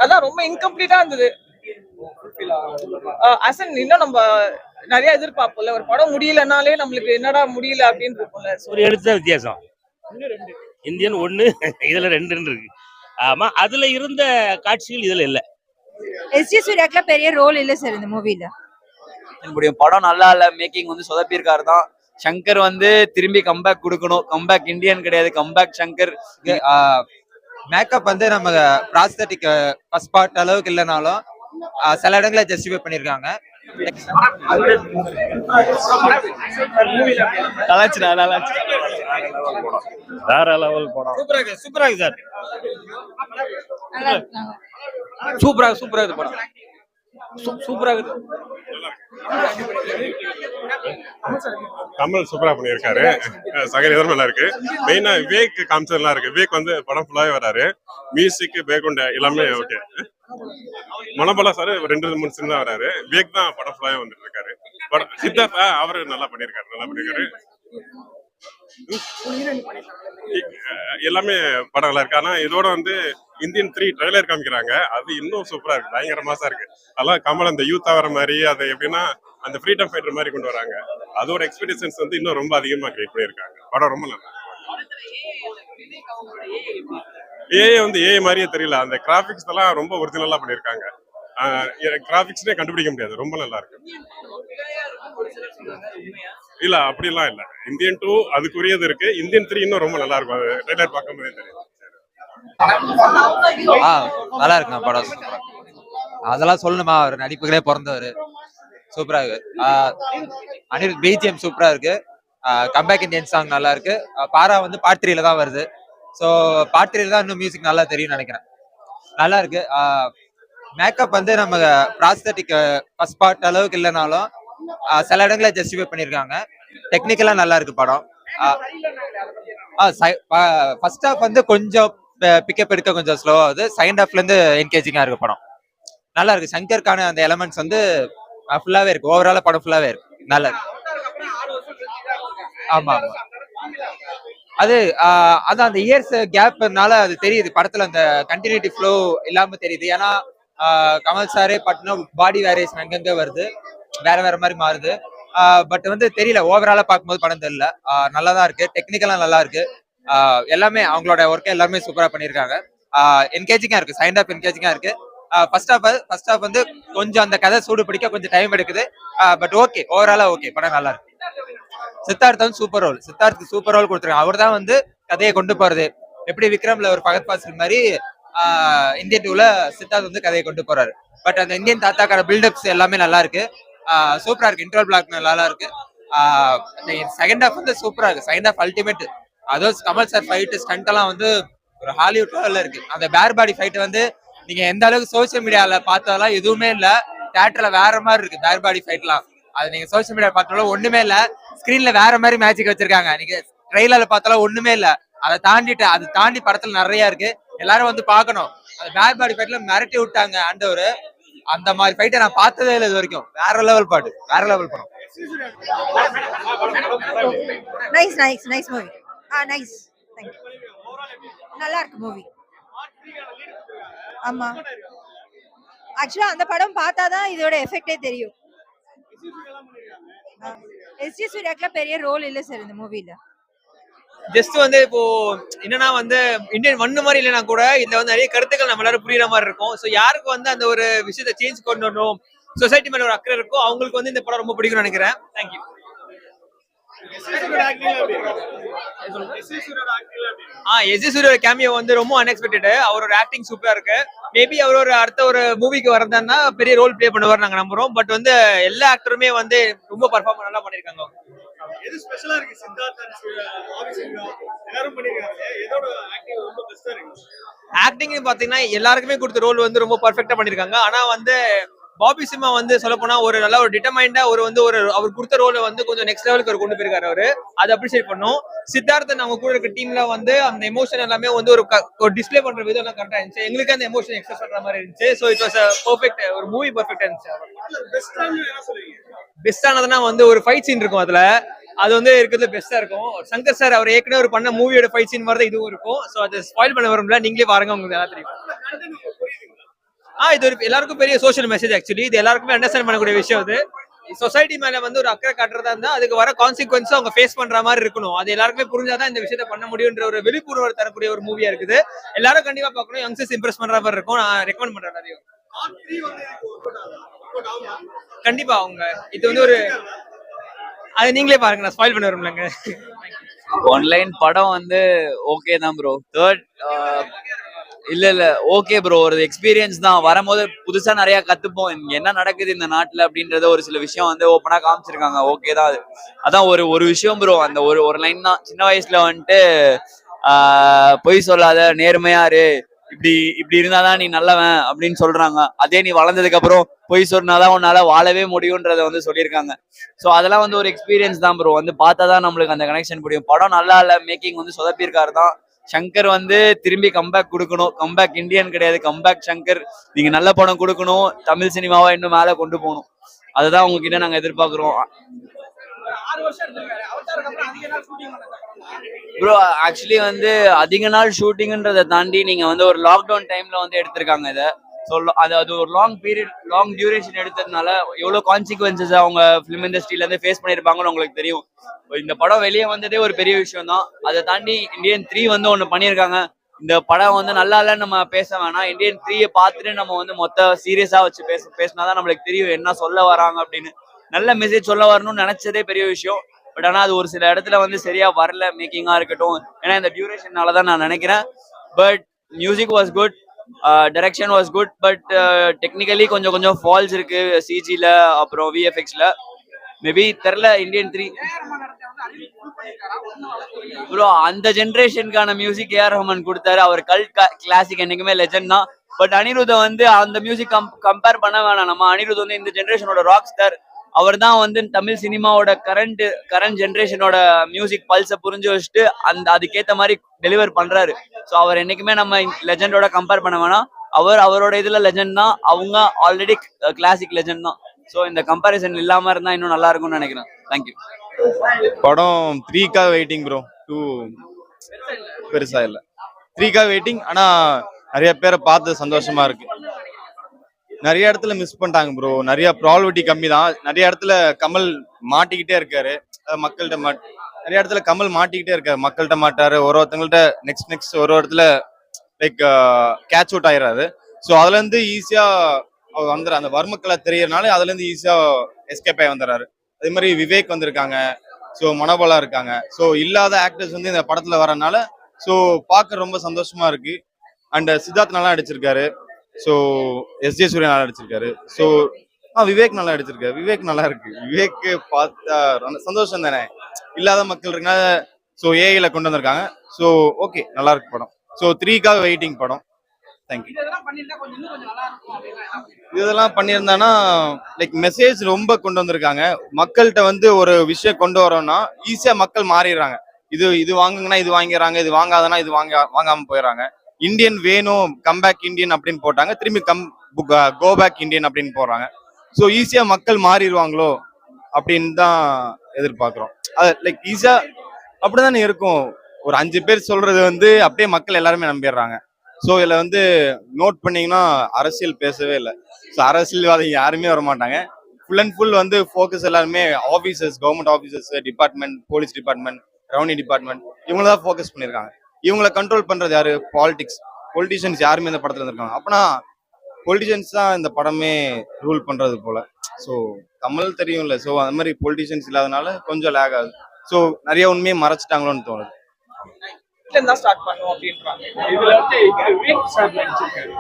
அதான் ரொம்ப இன்கம்ப்ளீட்டா இருந்தது. அசன் இன்னும் நம்ம நிறைய எதிர்பார்ப்போம்ல, ஒரு படம் முடியலனாலே நம்மளுக்கு என்னடா முடியல அப்படின்னு இருக்கும்ல. ஒரு எழுத்து வித்தியாசம். இந்தியன் 1 இதுல 2 இருக்கு. ஆமா, அதுல இருந்த காட்சிகள் இதுல இல்ல. எஸ்ஜே சூர்யாக்குல பெரிய ரோல் இல்ல சார் இந்த மூவில. என்னுடைய படம் நல்லா இல்ல, மேக்கிங் வந்து சொதப்பியிருக்காரு தான். சங்கர் வந்து திரும்பி கம்பேக் கொடுக்கணும். கம்பேக் இந்தியன் கிடையாது, கம்பேக் சங்கர். மேக்கப் வந்து நம்ம ப்ராஸ்தட்டிக் ஃபர்ஸ்ட் பார்ட் அளவுக்கு இல்லைனாலும் சில இடங்களை ஜஸ்டிஃபை பண்ணியிருக்காங்க. வேற லெவல் படம். சூப்பரா இருக்கு சார். சூப்பரா இருக்கு படம். சூப்பரா இருக்கு. கமல் சூப்பரா பண்ணியிருக்காரு. சகல இதெல்லாம் நல்லா இருக்கு. மெயினா விவேக் காமிச்சது நல்லா இருக்கு. விவேக் வந்து படம் ஃபுல்லாவே வராரு. மியூசிக் பேக்ரவுண்ட் எல்லாமே ஓகே. மனோபலா சார் 2-3 சீன் தான் வராரு. விவேக் தான் படம் ஃபுல்லாவே வந்துட்டு இருக்காரு. படம் சித்தார்த் அவரு நல்லா பண்ணியிருக்காரு. எல்லாமே படம் நல்லா இருக்கு. ஆனா இதோட வந்து இந்தியன் 3 ட்ரைலர் காமிக்கிறாங்க. அது இன்னும் சூப்பரா இருக்கு, பயங்கர மாசா இருக்கு. அதெல்லாம் கமல் அந்த யூத் ஆகிற மாதிரி, அதை எப்படின்னா அந்த ஃப்ரீடம் ஃபைட்டர் மாதிரி கொண்டு வராங்க. அதோட எக்ஸ்பெக்டேஷன்ஸ் வந்து இன்னும் ரொம்ப அதிகமா கிரியேட் பண்ணியிருக்காங்க. படம் ரொம்ப நல்லா ஏஐ வந்து ஏஐ மாதிரியே தெரியல. அந்த கிராபிக்ஸ் எல்லாம் ரொம்ப ஒரிஜினலா பண்ணியிருக்காங்க. கிராபிக்ஸ்னே கண்டுபிடிக்க முடியாது, ரொம்ப நல்லா இருக்கு. இல்ல அப்படிலாம் இல்ல. இந்தியன் 2 அதுக்குரியது இருக்கு. இந்தியன் 3 இன்னும் ரொம்ப நல்லா இருக்கும். அது ட்ரைலர் பார்க்கும்போதே தெரியும். நல்லா இருக்குண்ணா படம். சூப்பரா அதெல்லாம் சொல்லணுமா, அவர் நடிப்புகளே பிறந்தவர். சூப்பரா இருக்கு. அனிருத் பிஜிஎம் சூப்பரா இருக்கு. கம்பேக் இந்தியன் சாங் நல்லா இருக்கு. பாரா வந்து பார்ட் 3ல தான் வருது. ஸோ பார்ட் 3ல தான் இன்னும் மியூசிக் நல்லா தெரியும்னு நினைக்கிறேன். நல்லா இருக்கு. மேக்கப் வந்து நம்ம ப்ராஸ்தட்டிக் ஃபர்ஸ்ட் பார்ட் அளவுக்கு இல்லைனாலும் சில இடங்களை ஜஸ்டிஃபை பண்ணியிருக்காங்க. டெக்னிக்கலா நல்லா இருக்கு படம். ஃபர்ஸ்ட் ஹாஃப் வந்து கொஞ்சம் பிக்கப் எடுக்க கொஞ்சம் ஸ்லோ ஆகுது. செகண்ட் ஹாஃப்ல இருந்து என்கேஜிங்கா இருக்கு படம். நல்லா இருக்கு. சங்கருக்கான அந்த எலமெண்ட்ஸ் வந்து ஃபுல்லாவே இருக்கு. ஓவராலா படம் ஃபுல்லாவே இருக்கு. நல்லா இருக்கு. ஆமா ஆமா, அது அதான் அந்த இயர்ஸ் கேப்னால அது தெரியுது படத்துல. அந்த கண்டினியூட்டி ஃப்ளோ இல்லாம தெரியுது. ஏன்னா கமல் சாரே பட்டினம் பாடி வேரியேஷன் அங்கங்க வருது, வேற வேற மாதிரி மாறுது. பட் வந்து தெரியல, ஓவராலா பார்க்கும்போது படம் தெரியல. நல்லா தான் இருக்கு. டெக்னிக்கலா நல்லா இருக்கு. எல்லாமே அவங்களோட ஒர்க்கை எல்லாருமே சூப்பரா பண்ணியிருக்காங்க. என்கேஜிங்கா இருக்கு. செகண்ட் ஹாஃப் என்கேஜிங்கா இருக்கு. ஃபர்ஸ்ட் ஹாஃப் வந்து கொஞ்சம் அந்த கதை சூடு பிடிக்க கொஞ்சம் டைம் எடுக்குது. பட் ஓகே, ஓவராலா ஓகே, படம் நல்லா இருக்கு. சித்தார்த் வந்து சூப்பர் ரோல். சித்தார்த்துக்கு சூப்பர் ரோல் கொடுத்துருக்காங்க. அவர் தான் வந்து கதையை கொண்டு போறது. எப்படி விக்ரம்ல ஒரு பகத் பாசில் மாதிரி இந்தியன் 2ல சித்தார்த் வந்து கதையை கொண்டு போறாரு. பட் அந்த இந்தியன் தாத்தாக்கான பில்டப்ஸ் எல்லாமே நல்லா இருக்கு. சூப்பரா இருக்கு. இன்டர்வல் பிளாக் நல்லா இருக்கு. செகண்ட் ஹாஃப் வந்து சூப்பரா இருக்கு. Second half ultimate. அதுவும் கமல் சார் ஃபைட் ஸ்டண்ட் எல்லாம் வந்து ஒரு ஹாலிவுட் லெவல்ல இருக்கு. அந்த பேர் பாடி ஃபைட் வந்து நீங்க எந்த அளவுக்கு சோசியல் மீடியால பார்த்ததெல்லாம் எதுவுமே இல்ல. தியேட்டர்ல வேற மாதிரி இருக்கு பேர் பாடி ஃபைட்லாம். அது நீங்க சோசியல் மீடியா பார்த்தாலும் ஒண்ணுமே இல்ல. ஸ்கிரீன்ல வேற மாதிரி மேஜிக் வச்சிருக்காங்க. நீங்க ட்ரெய்லர்ல பார்த்தாலும் ஒண்ணுமே இல்ல. அதை தாண்டி படத்துல நிறைய இருக்கு. எல்லாரும் வந்து பார்க்கணும். அந்த பேர் பாடி ஃபைட்ல மிரட்டி விட்டாங்க ஆண்டவர். அந்த மாதிரி ஃபைட்டை நான் பார்த்ததே இல்லை இது வரைக்கும். வேற லெவல் பாட்டு, வேற லெவல் படம். Nice movie. Nice. Thank you. நல்லா இருக்கு மூவி. ஆமா, ஆக்சுவலா அந்த படம் பார்த்தாதான் இதோட எஃபெக்டே தெரியும். எஸ்ஜே சூர்யாக்குல பெரிய ரோல் இல்ல சார் இந்த மூவில. ஜஸ்ட் வந்து இப்போ என்னன்னா வந்து இந்தியன் 1 மாதிரி இல்லைன்னா கூட இதுல வந்து நிறைய கருத்துக்கள் நம்ம எல்லாரும் புரியுற மாதிரி இருக்கும். ஸோ யாருக்கு வந்து அந்த ஒரு விஷயத்தை சேஞ்ச் கொண்டு வரணும், சொசைட்டி மேல ஒரு அக்கறை இருக்கும், அவங்களுக்கு வந்து இந்த படம் ரொம்ப பிடிக்கும்னு நினைக்கிறேன். தேங்க்யூ. எஸ்ஜே சூர்யா கேமியோ வந்து ரொம்ப அன்எக்ஸ்பெக்டட். அவரோட ஆக்டிங் சூப்பரா இருக்கு. மேபி அவர் ஒரு அடுத்த ஒரு மூவிக்கு வரதுன்னா பெரிய ரோல் பிளே பண்ணுவார் நாங்க நம்புறோம். பட் வந்து எல்லா ஆக்டருமே வந்து ரொம்ப பர்ஃபார்ம் நல்லா பண்ணிருக்காங்க. எது ஸ்பெஷலா இருக்கு? சித்தார்த் எல்லாரும் பண்ணிருக்காங்க. எதோட ஆக்டிங் ரொம்ப பெஸ்டா இருக்கு? ஆக்டிங் பாத்தீங்கன்னா எல்லாருக்குமே கொடுத்த ரோல் வந்து ரொம்ப பர்ஃபெக்டா பண்ணிருக்காங்க. ஆனா வந்து பாபி சிம்மா வந்து சொல்ல போனா ஒரு நல்ல ஒரு டிட்டர்மைண்டா ஒரு அவர் கொடுத்த ரோலை வந்து கொஞ்சம் நெக்ஸ்ட் லெவலுக்கு அவர் கொண்டு போயிருக்காரு. அவரு அதை அப்ரிஷியேட் பண்ணும். சித்தார்த்தன் அவங்க கூட இருக்க டீம்ல வந்து அந்த எமோஷன் எல்லாமே வந்து ஒரு டிஸ்பிளே பண்ற விதம் எல்லாம் கரெக்டா இருந்துச்சு. எங்களுக்கு அந்த எமோஷன் எக்ஸ்பிரஸ் பண்ற மாதிரி இருந்துச்சு. So it was perfect. ஒரு மூவி பெர்ஃபெக்டா இருந்துச்சு. பெஸ்ட் ஆனதுன்னா வந்து ஒரு ஃபைட் சீன் இருக்கும். அதுல அது வந்து இருக்கிறது பெஸ்டா இருக்கும். சங்கர் சார் அவர் ஏற்கனவே ஒரு பண்ண மூவியோட ஃபைட் சீன் மாதிரி இதுவும் இருக்கும். ஸோ அதை ஸ்பாயில் பண்ண வரும்ல, நீங்களே பாருங்க, உங்களுக்கு நல்லா தெரியும். இது ஒரு எல்லாருக்கும் பெரிய சோஷியல் மெசேஜ். ஆக்சுவலி இது எல்லாருக்குமே அண்டர்ஸ்டாண்ட் பண்ணக்கூடிய விஷயம். அது சொசைட்டி மேல வந்து ஒரு அக்கறை காட்டுறதா இருந்தா அதுக்கு வர கான்சிக்வன்ஸ் அவங்க ஃபேஸ் பண்ற மாதிரி இருக்கணும். அது எல்லாருக்குமே புரிஞ்சாதான் இந்த விஷயத்த பண்ண முடியும்ன்ற ஒரு விழிப்புணர்வு தரக்கூடிய ஒரு மூவியா இருக்குது. எல்லாரும் கண்டிப்பா பார்க்கணும். யங்ஸ்டர்ஸ் இம்ப்ரெஸ் பண்ற மாதிரி இருக்கும். நான் ரெக்கமெண்ட் பண்றேன் நிறைய. கண்டிப்பா அவங்க இது வந்து ஒரு அது நீங்களே பாருங்க, நான் ஸ்பாயில் பண்ண வரும்லங்க. ஆன்லைன் படம் வந்து ஓகே தான் ப்ரோ. தேர்ட் இல்ல ஓகே ப்ரோ, ஒரு எக்ஸ்பீரியன்ஸ் தான். வரும்போது புதுசா நிறைய கத்துப்போம், இங்க என்ன நடக்குது இந்த நாட்டுல அப்படின்றத ஒரு சில விஷயம் வந்து ஓப்பனா காமிச்சிருக்காங்க. ஓகே தான் அது. அதான் ஒரு விஷயம் ப்ரோ, அந்த ஒரு லைன் தான். சின்ன வயசுல வந்துட்டு பொய் சொல்லாத, நேர்மையாரு, இப்படி இருந்தாதான் நீ நல்லவன் அப்படின்னு சொல்றாங்க. அதே நீ வளர்ந்ததுக்கு அப்புறம் பொய் சொன்னாதான் உன்னால வாழவே முடியும்ன்றத வந்து சொல்லியிருக்காங்க. ஸோ அதெல்லாம் வந்து ஒரு எக்ஸ்பீரியன்ஸ் தான் ப்ரோ. வந்து பார்த்தாதான் நம்மளுக்கு அந்த கனெக்ஷன் புரியும். படம் நல்லா இல்ல, மேக்கிங் வந்து சொதப்பியிருக்காரு தான். சங்கர் வந்து திரும்பி கம்பேக் கொடுக்கணும். கம்பேக் இந்தியன் கிடையாது, கம்பேக் சங்கர். நீங்க நல்ல படம் கொடுக்கணும், தமிழ் சினிமாவை இன்னும் மேல கொண்டு போகணும். அதுதான் உங்ககிட்ட நாங்க எதிர்பார்க்கிறோம் ப்ரோ. ஆக்சுவலி வந்து அதிக நாள் ஷூட்டிங்ன்றதை தாண்டி நீங்க வந்து ஒரு லாக்டவுன் டைம்ல வந்து எடுத்திருக்காங்க இதை. ஸோ அது ஒரு லாங் டியூரேஷன் எடுத்ததுனால எவ்வளவு கான்சிக்வன்சஸ் அவங்க ஃபிலிம் இண்டஸ்ட்ரியில இருந்து ஃபேஸ் பண்ணியிருப்பாங்கன்னு உங்களுக்கு தெரியும். இந்த படம் வெளியே வந்ததே ஒரு பெரிய விஷயம் தான். அதை தாண்டி இந்தியன் 3 வந்து ஒன்று பண்ணியிருக்காங்க. இந்த படம் வந்து நல்லா இல்லைன்னு நம்ம பேச வேணாம். இந்தியன் 3 பார்த்துட்டு நம்ம வந்து மொத்த சீரியஸா வச்சு பேசினாதான் நம்மளுக்கு தெரியும் என்ன சொல்ல வராங்க அப்படின்னு. நல்ல மெசேஜ் சொல்ல வரணும்னு நினைச்சதே பெரிய விஷயம். பட் ஆனால் அது ஒரு சில இடத்துல வந்து சரியா வரல, மேக்கிங்கா இருக்கட்டும். ஏன்னா இந்த டியூரேஷனால தான் நான் நினைக்கிறேன். But music was good, direction was good. But technically கொஞ்சம் ஃபால்ஸ் இருக்கு சிஜில, அப்புறம் விஎஃப்எக்ஸ்ல. மேபி தெரியல. இந்தியன் 3 ப்ரோ, அந்த ஜென்ரேஷனுக்கான மியூசிக் ஏஆர் ரஹ்மான் கொடுத்தாரு. அவர் கல்ட் கிளாசிக், என்னைக்குமே லெஜெண்ட் தான். பட் அனிருத் வந்து அந்த மியூசிக் கம்பேர் பண்ண வேணாம். நம்ம அனிருத் வந்து இந்த ஜென்ரேஷனோட ராக் ஸ்டார். அவர் தான் வந்து தமிழ் சினிமாவோட கரண்ட் ஜென்ரேஷனோட மியூசிக் பல்ஸை புரிஞ்சு வச்சுட்டு அதுக்கேற்ற மாதிரி டெலிவர் பண்றாரு. ஸோ அவர் என்னைக்குமே நம்ம லெஜெண்டோட கம்பேர் பண்ண வேணாம். அவரோட இதுல லெஜெண்ட் தான், அவங்க ஆல்ரெடி கிளாசிக் லெஜெண்ட் தான். ஸோ இந்த கம்பேரிசன் இல்லாம இருந்தா இன்னும் நல்லா இருக்கும்னு நினைக்கிறேன். தேங்க்யூ. படம் 3க்காக வெயிட்டிங் ப்ரோ. 2 பெருசா இல்ல, 3க்காக வெயிட்டிங். ஆனா நிறைய பேரை பார்த்து சந்தோஷமா இருக்கு. நிறைய இடத்துல மிஸ் பண்ணிட்டாங்க ப்ரோ. நிறைய ப்ராபபிலிட்டி கம்மி தான். நிறைய இடத்துல கமல் மாட்டிக்கிட்டே இருக்காரு மக்கள்கிட்ட. நிறைய இடத்துல கமல் மாட்டிக்கிட்டே இருக்காரு மக்கள்கிட்ட. மாட்டாரு ஒருத்தங்கள்ட்ட நெக்ஸ்ட் ஒரு இடத்துல லைக் கேட்ச் அவுட் ஆயிடுறாரு. ஸோ அதுல இருந்து ஈஸியா அவர் வந்துடுற அந்த வர்மக்களை தெரியறதுனால அதுல இருந்து ஈஸியா எஸ்கேப் ஆகி வந்துடுறாரு. அதே மாதிரி விவேக் வந்திருக்காங்க, ஸோ மனோபலா இருக்காங்க. ஸோ இல்லாத ஆக்டர்ஸ் வந்து இந்த படத்துல வரனால ஸோ பார்க்க ரொம்ப சந்தோஷமா இருக்கு. அண்ட் சித்தார்த் நல்லா நடிச்சிருக்காரு. ஸோ எஸ்ஜே சூர்யா நல்லா நடிச்சிருக்காரு. ஸோ விவேக் நல்லா நடிச்சிருக்காரு. விவேக் நல்லா இருக்கு. விவேக் பார்த்தா சந்தோஷம் தானே. இல்லாத மக்கள் இருக்கனால ஸோ ஏஐல கொண்டு வந்திருக்காங்க. ஸோ ஓகே, நல்லா இருக்கு படம். ஸோ 3க்காக வெயிட்டிங் படம். தேங்க்யூ. இதெல்லாம் பண்ணியிருந்தானா லைக் மெசேஜ் ரொம்ப கொண்டு வந்திருக்காங்க. மக்கள்கிட்ட வந்து ஒரு விஷயம் கொண்டு வரோம்னா ஈஸியா மக்கள் மாறிடுறாங்க. இது வாங்குங்கன்னா இது வாங்கிடுறாங்க, இது வாங்காதனா இது வாங்காம போயிடுறாங்க. இந்தியன் வேணும், கம்பேக் இந்தியன் அப்படின்னு போட்டாங்க. திரும்பி கோ பேக் இந்தியன் அப்படின்னு போடுறாங்க. ஸோ ஈஸியா மக்கள் மாறிடுவாங்களோ அப்படின்னு தான் எதிர்பார்க்குறோம். அது லைக் ஈஸியா அப்படிதானே இருக்கும். ஒரு 5 பேர் சொல்றது வந்து அப்படியே மக்கள் எல்லாருமே நம்பிடுறாங்க. ஸோ இதில் வந்து நோட் பண்ணீங்கன்னா அரசியல் பேசவே இல்லை. ஸோ அரசியல்வாதி யாருமே வர மாட்டாங்க. ஃபுல் அண்ட் ஃபுல் வந்து ஃபோக்கஸ் எல்லாருமே officers, government officers, department, police department, revenue department, இவங்கள தான் ஃபோக்கஸ் பண்ணியிருக்காங்க. இவங்களை கண்ட்ரோல் பண்றது யாரு? பொலிட்டிஷியன்ஸ் யாருமே இந்த படத்துல இருக்காங்க. அப்பனா பொலிட்டிஷியன்ஸ் தான் இந்த படமே ரூல் பண்றது போல. ஸோ கமல் தெரியும்ல. ஸோ அந்த மாதிரி பொலிட்டிஷியன்ஸ் இல்லாதனால கொஞ்சம் லேக் ஆகுது. ஸோ நிறைய உண்மையை மறைச்சிட்டாங்களோன்னு தோணுது. ஸ்டார்ட் பண்ணுவோம் அப்படின்றாங்க. இதுல வந்து விவேக் சார் நடிச்சிருக்காரு.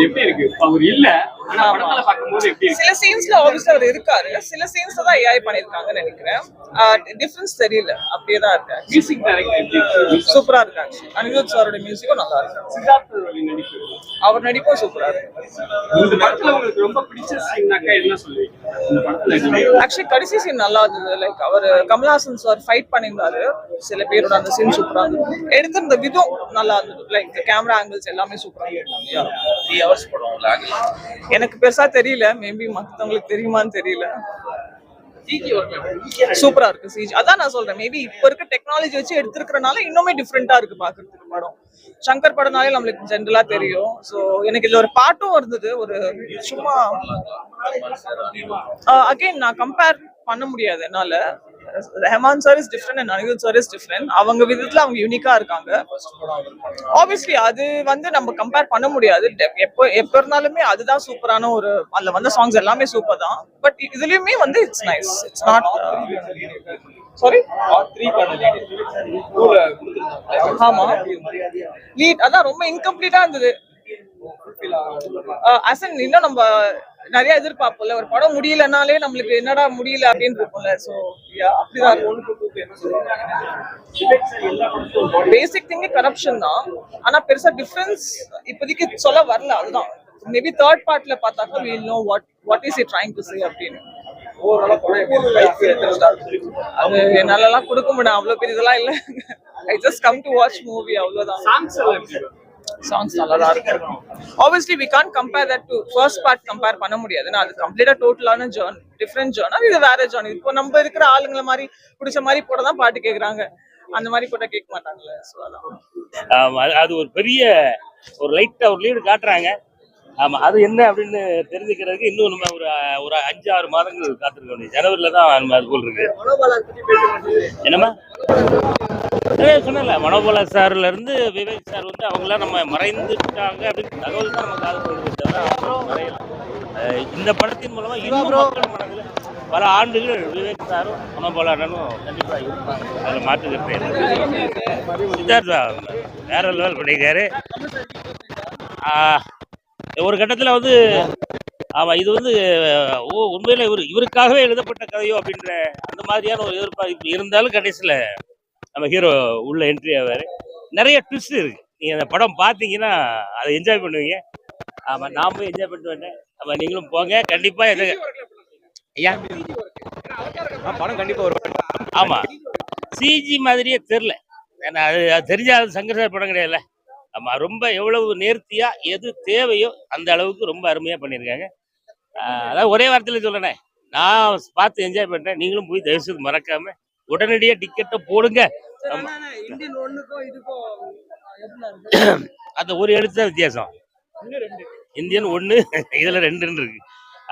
எப்படி இருக்கு? அவர் இல்ல, ஆனா படத்துல பார்க்கும்போது எப்படி இருக்கு? சில சீன்ஸ்ல ஆப்வியஸ்லா அவர் இருக்காரு, சில சீன்ஸ்ல தான் ஏஐ பண்ணிருக்காங்கன்னு நினைக்கிறேன். டிஃபரன்ஸ் தெரியல, அப்படியே தான் இருக்காரு. மியூசிக் டைரக்டர் எப்படி இருக்கு? சூப்பரா இருக்காங்க. அனிருத் சாரோட மியூசிக்கும் நல்லா இருக்கு. சித்தார்த் நடிப்பு, அவர் நடிப்பும் சூப்பரா இருக்கு. இந்த படத்துல உங்களுக்கு ரொம்ப பிடிச்ச சீன்னாக்கா என்ன சொல்லுவீங்க? இந்த படத்துல ஆக்சுவலி கடைசி சீன் நல்லா இருந்தது. லைக் அவர் கமல்ஹாசன் சார் ஃபைட் பண்ணியிருந்தாரு சில பேரோட, அந்த சீன் சூப்பரா இருந்தது. எடுத்திருந்த விதம் நல்லா இருந்தது. லைக் கேமரா ஆங்கிள்ஸ் எல்லாமே சூப்பரா இருந்தது. 3 ஹவர்ஸ் படம். எனக்கு பெருசா தெரியல, மேபி மத்தவங்களுக்கு தெரியுமான்னு தெரியல. சூப்பரா இருக்கு சிஜி. அதான் நான் சொல்றேன், மேபி இப்ப இருக்க டெக்னாலஜி வச்சு எடுத்திருக்கிறனால இன்னுமே டிஃப்ரெண்டா இருக்கு பாக்குறதுக்கு படம். சங்கர் படம்னாலே நம்மளுக்கு ஜென்ரலா தெரியும். சோ எனக்கு இதுல ஒரு பாட்டும் இருந்தது, ஒரு சும்மா அகைன் நான் கம்பேர் பண்ண முடியாது என்னால. Rahman sir is different and Anirudh sir is different. அவங்க விதத்துல அவங்க யூனிக்கா இருக்காங்க. ஆப்வியஸ்லி அது வந்து நம்ம கம்பேர் பண்ண முடியாது. எப்ப இருந்தாலுமே அதுதான் சூப்பரான ஒரு, அதுல வந்த சாங்ஸ் எல்லாமே சூப்பர் தான். பட் இதுலயுமே வந்து it's nice. It's not sorry ஆமா லீட் அதான் ரொம்ப இன்கம்ப்ளீட்டா இருந்தது. அசன் இன்னும் நம்ம நிறைய எதிர்பார்ப்போம்ல, ஒரு படம் முடியலனாலே நம்மளுக்கு என்னடா முடியல அப்படின்னு இருக்கும்ல. சோ அப்படிதான் பேசிக் திங்கே கரப்ஷன் தான். ஆனா பெருசா டிஃபரன்ஸ் இப்போதைக்கு சொல்ல வரல. அதுதான் மேபி தேர்ட் பார்ட்ல பார்த்தாக்க we will know what is he trying to say அப்படின்னு. அது என்னாலலாம் கொடுக்க முடியும், அவ்வளவு பெரிய இதெல்லாம் இல்ல. I just come to watch movie அவ்வளவுதான். சாங்ஸ் நல்லா தான் இருக்கு. Obviously we can't compare that to first part, compare பண்ண முடியாது. அது கம்ப்ளீட்டா டோட்டலான ஜர்னி, டிஃபரெண்ட் ஜர்னி. இது வேற ஜர்னி. இப்போ நம்ம இருக்கிற ஆளுங்கள மாதிரி பிடிச்ச மாதிரி போட தான் பாட்டு கேக்குறாங்க, அந்த மாதிரி போட்டா கேட்க மாட்டாங்கல்ல. சோ அதான் அது ஒரு பெரிய ஒரு லைட்டா ஒரு லீடு காட்டுறாங்க. ஆமா, அது என்ன அப்படின்னு தெரிஞ்சுக்கிறதுக்கு இன்னும் நம்ம ஒரு 5-6 மாதங்கள் காத்திருக்க வேண்டியது. ஜனவரியில தான் நம்ம அது போல் இருக்கு. என்னம்மா சொன்னல, மனோபாலா சார்ல இருந்து விவேக் சார் வந்து அவங்களாம் நம்ம மறைந்துட்டாங்க அப்படின்னு தகவல் தான் நம்ம காது. இந்த படத்தின் மூலமா இன்னும் மக்கள் மனதில் பல ஆண்டுகள் விவேக் சாரும் மனோபாலானும் கண்டிப்பா இருப்பாங்க. அதில் மாற்றுக்கிறேன். சித்தார்த்தா வேற லெவல் பண்ணியிருக்காரு. ஒரு கட்டத்தில் வந்து ஆமா, இது வந்து உண்மையில இவருக்காகவே எழுதப்பட்ட கதையோ அப்படின்ற அந்த மாதிரியான ஒரு எதிர்பார்ப்பு இருந்தாலும் கடைசியில் நம்ம ஹீரோ உள்ள என்ட்ரி ஆவாரு. நிறைய ட்விஸ்ட் இருக்கு. நீங்க அந்த படம் பார்த்தீங்கன்னா அதை என்ஜாய் பண்ணுவீங்க. ஆமா, நான் போய் என்ஜாய் பண்ணிட்டு வந்தேன். ஆமா, நீங்களும் போங்க கண்டிப்பா. ஐயா படம் கண்டிப்பா ஒரு ஆமா, சிஜி மாதிரியே தெரியல. ஏன்னா அது தெரிஞ்சாலும் சங்கர் சார் படம் கிடையாதுல்ல. ஆமா, ரொம்ப எவ்வளவு நேர்த்தியா எது தேவையோ அந்த அளவுக்கு ரொம்ப அருமையா பண்ணியிருக்காங்க. அதாவது ஒரே வார்த்தையில சொல்லணே, நான் பார்த்து என்ஜாய் பண்றேன். நீங்களும் போய் தயவுசெய்து மறக்காம உடனடியா டிக்கெட்டை போடுங்க. அந்த ஒரு எழுத்து தான் வித்தியாசம். இந்தியன் 1 இதுல 2 இருக்கு.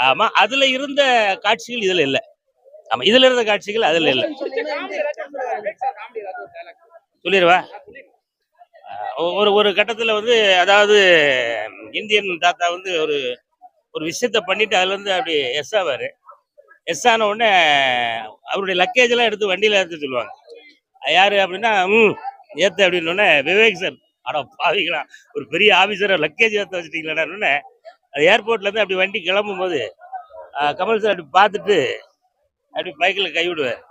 ஆமா, அதுல இருந்த காட்சிகள் இதுல இல்ல. ஆமா, இதுல இருந்த காட்சிகள் அதுல இல்ல. சொல்லிடுவா. ஒரு கட்டத்துல வந்து, அதாவது இந்தியன் தாத்தா வந்து ஒரு விஷயத்த பண்ணிட்டு அதுல இருந்து அப்படி எஸ் ஆவாரு. எஸ் ஆன உடனே அவருடைய லக்கேஜ் எல்லாம் எடுத்து வண்டியில எடுத்து சொல்லுவாங்க. யாரு அப்படின்னா ஏத்து அப்படின்னு விவேக் சார், அட பாவிங்களா, ஒரு பெரிய ஆபீசரை லக்கேஜ் ஏற்ற வச்சுட்டீங்களான்னு அது ஏர்போர்ட்ல இருந்து அப்படி வண்டி கிளம்பும் போது கமல் சார் அப்படி பார்த்துட்டு அப்படி பைக்கில் கை விடுவார்.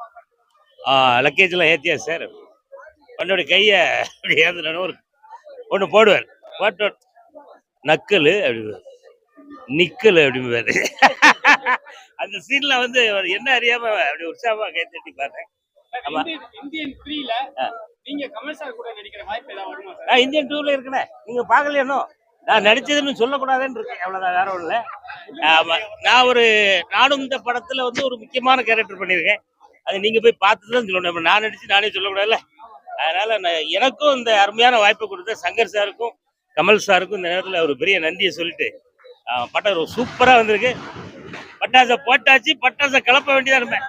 லக்கேஜ் எல்லாம் ஏத்தியா சார், உன்னோட கையை அப்படி ஏற்றுன ஒன்று போடுவார். போட்டு நக்கல் அப்படி நிக்கல் அப்படிம்பாரு. அந்த சீன்ல வந்து என்ன அறியாம அப்படி உற்சாகமா கை தட்டி பார்த்தேன். இந்தியன் 3ல நீங்க கமல் சார் கூட நடிக்கிற வாய்ப்பு ஏதாவது வருமா சார்? நான் இந்தியன் 2ல இருக்கேன். நீங்க பாக்கலையோ, நான் நடிச்சதுன்னு சொல்லக்கூடாதுன்னு இருக்கேன். அவ்வளவுதான், வேற ஒண்ணு இல்ல. நானும் இந்த படத்துல வந்து ஒரு முக்கியமான கேரக்டர் பண்ணியிருக்கேன். அது நீங்க போய் பார்த்துதான் சொல்லணும். நான் நடிச்சு நானே சொல்லக்கூடாதுல்ல. அதனால எனக்கும் இந்த அருமையான வாய்ப்பை கொடுத்த சங்கர் சாருக்கும் கமல் சாருக்கும் இந்த நேரத்தில் ஒரு பெரிய நன்றியை சொல்லிட்டு, பட்டம் சூப்பரா வந்திருக்கு. பட்டாசை போட்டாச்சு, பட்டாசை கிளப்ப வேண்டியதான் இருப்பேன்.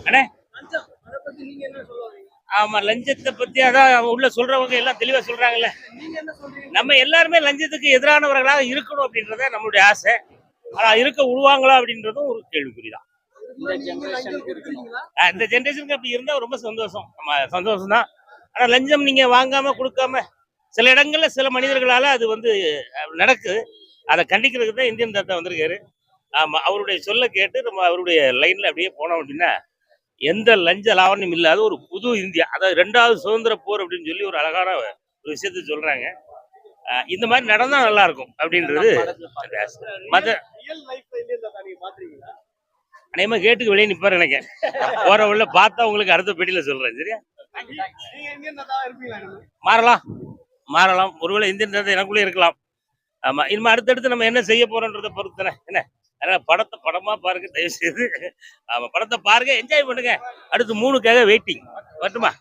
அண்ணே ஆமா, லஞ்சத்தை பத்தி அதான் உள்ள சொல்றவங்க எல்லாம் தெளிவா சொல்றாங்கல்ல. நம்ம எல்லாருமே லஞ்சத்துக்கு எதிரானவர்களாக இருக்கணும் அப்படின்றத நம்மளுடைய ஆசை. ஆனா இருக்க விடுவாங்களா அப்படின்றதும் ஒரு கேள்விக்குறிதான். இந்த ஜெனரேஷனுக்கு அப்படி இருந்தா ரொம்ப சந்தோஷம். சந்தோஷம் தான். ஆனா லஞ்சம் நீங்க வாங்காம கொடுக்காம சில இடங்கள்ல சில மனிதர்களால அது வந்து நடக்குது. அதை கண்டிக்கிறதுக்கு தான் இந்தியன் தாத்தா வந்திருக்காரு. ஆமா, அவருடைய சொல்ல கேட்டு நம்ம அவருடைய லைன்ல அப்படியே போனோம் அப்படின்னா எந்த லஞ்ச லாவண்யம் இல்லாத ஒரு புது இந்தியா, அதாவது 2வது சுதந்திர போர் அப்படின்னு சொல்லி ஒரு அழகான ஒரு விஷயத்த சொல்றாங்க. இந்த மாதிரி நடந்தா நல்லா இருக்கும் அப்படின்றது. அநேகமா கேட்டுக்கு வெளியே நிப்பாரு எனக்கு. போற உள்ள பார்த்தா உங்களுக்கு அடுத்த பெட்டியில சொல்றேன். சரியா, மாறலாம். ஒருவேளை இந்தியன் தாத்தா எனக்குள்ளே இருக்கலாம். ஆமா, இனிமே அடுத்தடுத்து நம்ம என்ன செய்ய போறோன்றத பொறுத்தன என்ன அதனால படத்தை படமா பாருங்க தயவு செய்து. ஆமா, படத்தை பாருங்க, என்ஜாய் பண்ணுங்க. அடுத்து 3க்காக வெயிட்டிங். வரட்டுமா?